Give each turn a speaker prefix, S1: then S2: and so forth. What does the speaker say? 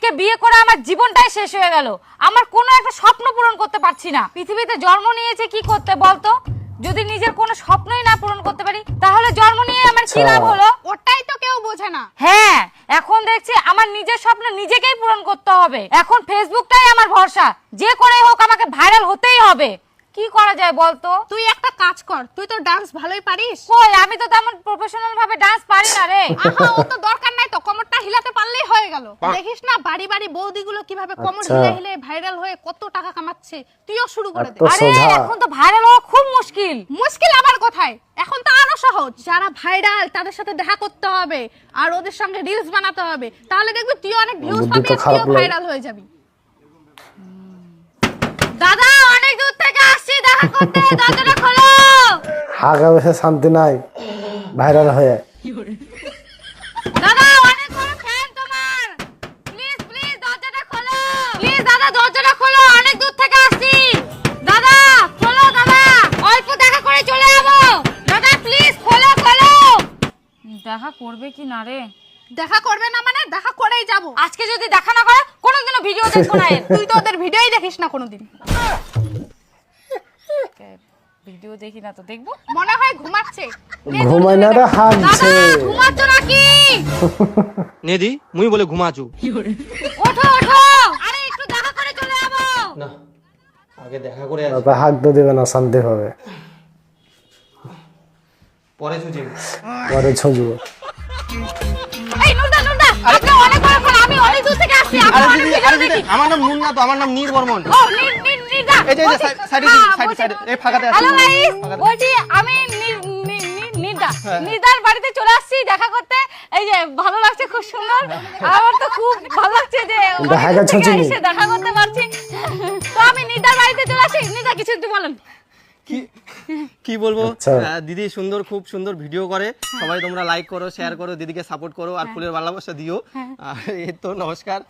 S1: আজকে বিয়ে করে আমার জীবনটাই শেষ হয়ে গেল। আমার কোনো একটা স্বপ্ন পূরণ করতে পারছি না। পৃথিবীতে জন্ম নিয়েছে কি করতে বলতো? যদি নিজের কোনো স্বপ্নই না পূরণ করতে পারি তাহলে জন্ম নিয়ে আমার কি লাভ হলো?
S2: ওটাই তো কেউ বোঝে না।
S1: হ্যাঁ, এখন দেখছি আমার নিজের স্বপ্ন নিজেকেই পূরণ করতে হবে। এখন ফেসবুকটাই আমার ভরসা, যে করে হোক আমাকে ভাইরাল হতেই হবে। কি করা যায় বলতো?
S2: তুই একটা কাজ কর, তুই তো ডান্স ভালোই পারিস।
S1: কই, আমি তো তেমন প্রফেশনাল ভাবে ডান্স পারি না রে।
S2: আহা, ও তো দরকার নাই তো, কোমরটা হিলাতে পারলেই হয়ে গেল। দেখিস না বাড়ি বাড়ি বৌদিগুলো কিভাবে কোমর হিলে হিলে ভাইরাল হয়ে কত টাকা কামাচ্ছে, তুইও শুরু করে দে।
S1: আরে এখন তো ভাইরাল হওয়া খুব মুশকিল।
S2: মুশকিল আবার কোথায়, এখন তো আরো সহজ। যারা ভাইরাল তাদের সাথে দেখা করতে হবে আর ওদের সঙ্গে রিলস বানাতে হবে, তাহলে দেখবি তুই অনেক ভিউজ পাবি আর তুইও ভাইরাল হয়ে যাবি।
S1: দাদা, অনেক দূর থেকে আসছি দেখা করতে, দরজাটা খোলো।
S3: হাগা বসে শান্তি নাই ভাইরাল হয়ে।
S1: দাদা, অনেক বড় ফ্যান তোমার, প্লিজ প্লিজ দরজাটা খোলো। প্লিজ দাদা, দরজাটা খোলো, অনেক দূর থেকে আসছি। দাদা খোলো, দাদা অল্প দেখা করে চলে যাবো। দাদা প্লিজ খোলো খোলো। দেখা করবে কি না রে?
S2: দেখা করবে না মানে দেখা করেই যাব।
S1: আজকে যদি দেখা না করে কোনোদিনও ভিডিও দেখবো না এর।
S2: তুই তো ওদের ভিডিওই দেখিস না কোনোদিন।
S1: ভিডিও দেখি না তো দেখবো?
S2: মনে হয় ঘুমাচ্ছে।
S3: ঘুমাই না রে, হাগছে।
S1: ঘুমাচ্ছ নাকি?
S4: নেদি মুই বলে ঘুমাচু।
S1: ওঠো ওঠো, আরে একটু দেখা করে চলে যাবো।
S4: না, আগে দেখা করে আসি,
S3: বাবা হাগ তো দেবে না, শান্তি হবে।
S4: পরে ছুটি।
S3: পরে ছুঁজবো।
S1: এই নুরদা নুরদা, আপনি অনেক বড় ফ্যান, আমি অনেক দূর থেকে আসছি। আমি
S4: আরে
S1: অনেক
S4: দিদি,
S1: ভিডিও
S4: আরে দিদি,
S1: দেখি।
S4: আমার নাম নুন না তো, আমার নাম নীর বর্মন।
S1: ও নির্দা।
S4: এই যে সাইডে সাইডে এই ফাঁকাতে আসি।
S1: হ্যালো গাইস, বলছি আমি নির্দা। নির্দার বাড়িতে চলে আসছি দেখা করতে। এই যে ভালো লাগছে, খুব সুন্দর। আমার তো খুব ভালো লাগছে যে
S3: দেখা যাচ্ছে
S1: এসে দেখা করতে পারছি। তো আমি নির্দার বাড়িতে চলে আসছি। নির্দা কিছু একটু বলেন।
S4: কি বলবো,
S3: আচ্ছা।
S4: দিদি সুন্দর, খুব সুন্দর ভিডিও করে। সবাই তোমরা লাইক করো, শেয়ার করো, দিদিকে সাপোর্ট করো আর ফুলের ভালোবাসা দিও। আর এই তো নমস্কার।